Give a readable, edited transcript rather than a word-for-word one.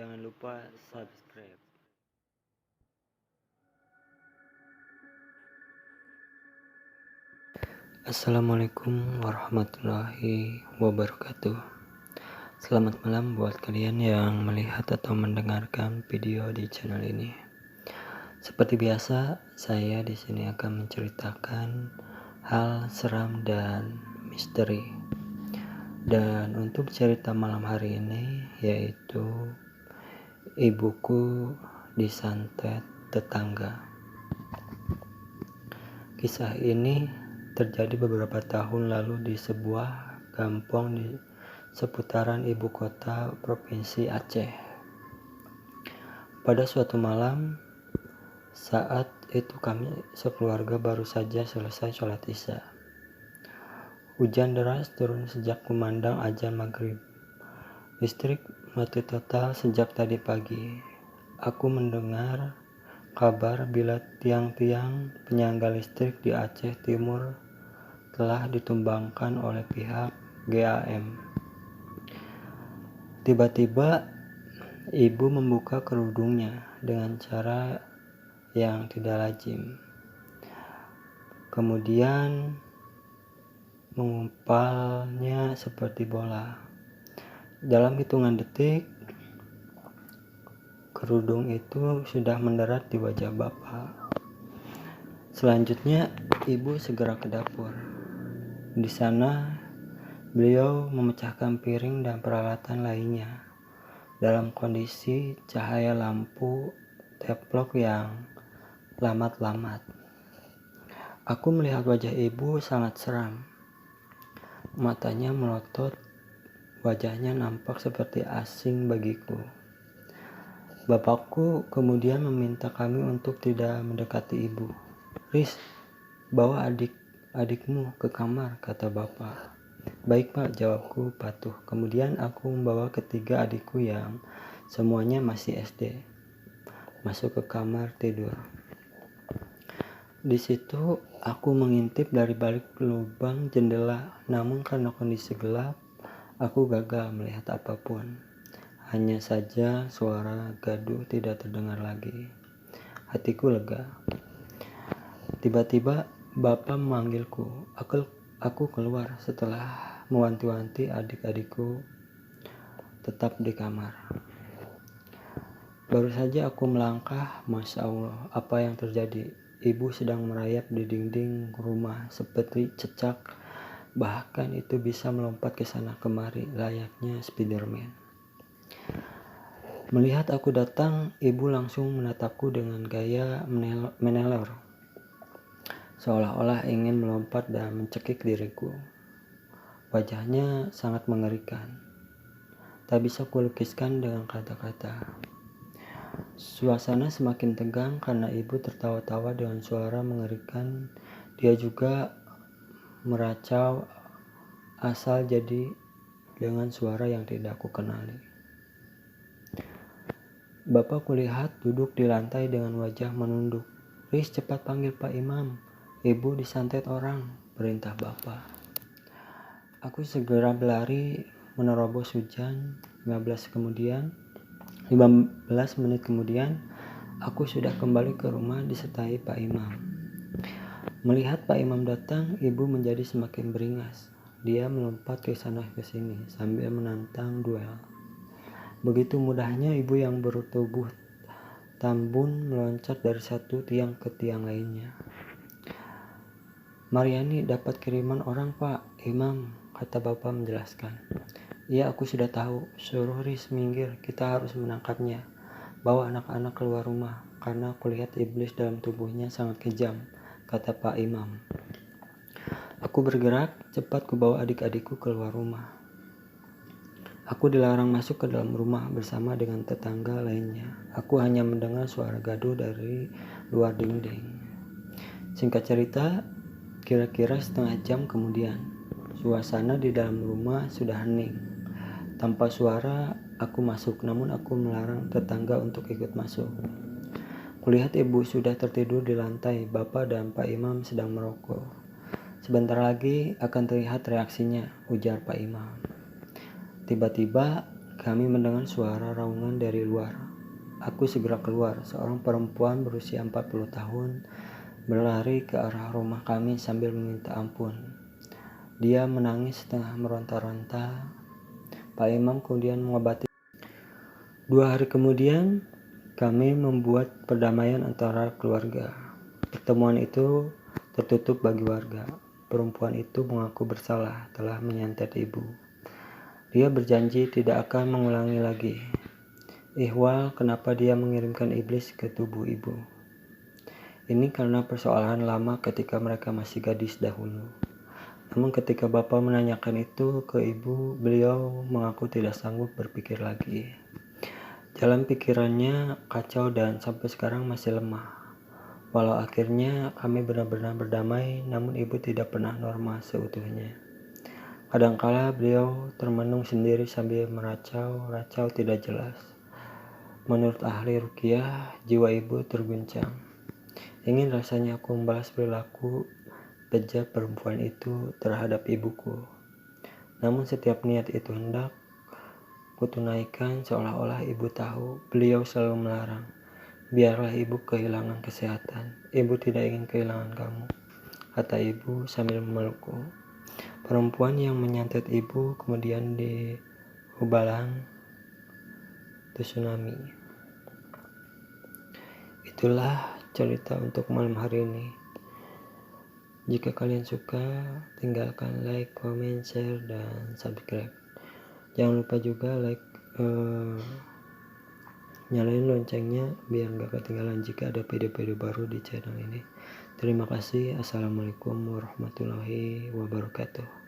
Jangan lupa subscribe. Assalamualaikum warahmatullahi wabarakatuh. Selamat malam buat kalian yang melihat atau mendengarkan video di channel ini. Seperti biasa, saya di sini akan menceritakan hal seram dan misteri. Dan untuk cerita malam hari ini yaitu ibuku disantet tetangga. Kisah ini terjadi beberapa tahun lalu di sebuah kampung di seputaran ibu kota provinsi Aceh. Pada suatu malam, saat itu kami sekeluarga baru saja selesai sholat isya. Hujan deras turun sejak kumandang azan maghrib. Listrik mati total sejak tadi pagi. Aku mendengar kabar bila tiang-tiang penyangga listrik di Aceh Timur telah ditumbangkan oleh pihak GAM. Tiba-tiba ibu membuka kerudungnya dengan cara yang tidak lazim. Kemudian mengumpalnya seperti bola. Dalam hitungan detik, kerudung itu sudah mendarat di wajah bapak. Selanjutnya, ibu segera ke dapur. Di sana, beliau memecahkan piring dan peralatan lainnya dalam kondisi cahaya lampu teplok yang lamat-lamat. Aku melihat wajah ibu sangat seram. Matanya melotot, wajahnya nampak seperti asing bagiku. Bapakku kemudian meminta kami untuk tidak mendekati ibu. "Riz, bawa adikmu ke kamar," kata bapak. "Baik pak," jawabku patuh. Kemudian aku membawa ketiga adikku yang semuanya masih SD masuk ke kamar tidur. Di situ aku mengintip dari balik lubang jendela, namun karena kondisi gelap, aku gagal melihat apapun. Hanya saja suara gaduh tidak terdengar lagi. Hatiku lega. Tiba-tiba bapak memanggilku. Aku keluar setelah mewanti-wanti adik-adikku tetap di kamar. Baru saja aku melangkah, Masya Allah, apa yang terjadi? Ibu sedang merayap di dinding rumah seperti cecak, bahkan itu bisa melompat ke sana kemari layaknya Spiderman. Melihat aku datang, ibu langsung menatapku dengan gaya menelor, seolah-olah ingin melompat dan mencekik diriku. Wajahnya sangat mengerikan. Tak bisa kulukiskan dengan kata-kata. Suasana semakin tegang karena ibu tertawa-tawa dengan suara mengerikan. Dia juga meracau asal jadi dengan suara yang tidak aku kenali. Bapak kulihat duduk di lantai dengan wajah menunduk. "Riz, cepat panggil Pak Imam. Ibu disantet orang," perintah bapak. Aku segera berlari menerobos hujan. 15 menit kemudian, aku sudah kembali ke rumah disertai Pak Imam. Melihat Pak Imam datang, ibu menjadi semakin beringas. Dia melompat ke sana ke sini sambil menantang duel. Begitu mudahnya ibu yang bertubuh tambun meloncat dari satu tiang ke tiang lainnya. "Mariani dapat kiriman orang Pak Imam," kata bapak menjelaskan. "Iya, aku sudah tahu. Suruh Riz minggir, kita harus menangkapnya. Bawa anak-anak keluar rumah, karena aku lihat iblis dalam tubuhnya sangat kejam," kata Pak Imam. Aku bergerak, cepat kubawa adik-adikku keluar rumah. Aku dilarang masuk ke dalam rumah bersama dengan tetangga lainnya. Aku hanya mendengar suara gaduh dari luar dinding. Singkat cerita, kira-kira setengah jam kemudian, suasana di dalam rumah sudah hening. Tanpa suara, aku masuk, namun aku melarang tetangga untuk ikut masuk. Kulihat ibu sudah tertidur di lantai, bapak dan Pak Imam sedang merokok. "Sebentar lagi akan terlihat reaksinya," ujar Pak Imam. Tiba-tiba Kami mendengar suara raungan dari luar. Aku segera keluar. Seorang perempuan berusia 40 tahun berlari ke arah rumah kami sambil meminta ampun. Dia menangis setengah meronta-ronta. Pak Imam kemudian mengobati. 2 hari kemudian, kami membuat perdamaian antara keluarga. Pertemuan itu tertutup bagi warga. Perempuan itu mengaku bersalah telah menyantet ibu. Dia berjanji tidak akan mengulangi lagi. Ihwal, kenapa dia mengirimkan iblis ke tubuh ibu? Ini karena persoalan lama ketika mereka masih gadis dahulu. Namun ketika bapak menanyakan itu ke ibu, beliau mengaku tidak sanggup berpikir lagi. Jalan pikirannya kacau dan sampai sekarang masih lemah. Walau akhirnya kami benar-benar berdamai, namun ibu tidak pernah normal seutuhnya. Kadangkala beliau termenung sendiri sambil meracau-racau tidak jelas. Menurut ahli ruqyah, jiwa ibu terguncang. Ingin rasanya aku membalas perilaku bejat perempuan itu terhadap ibuku. Namun setiap niat itu hendak kutunaikan seolah-olah ibu tahu. Beliau selalu melarang. Biarlah ibu kehilangan kesehatan. Ibu tidak ingin kehilangan kamu, kata ibu sambil memelukku. Perempuan yang menyantet ibu kemudian dihubalang tsunami. Itulah cerita untuk malam hari ini. Jika kalian suka, tinggalkan like, comment, share, dan subscribe. Jangan lupa juga nyalain loncengnya biar gak ketinggalan jika ada video-video baru di channel ini. Terima kasih. Assalamualaikum warahmatullahi wabarakatuh.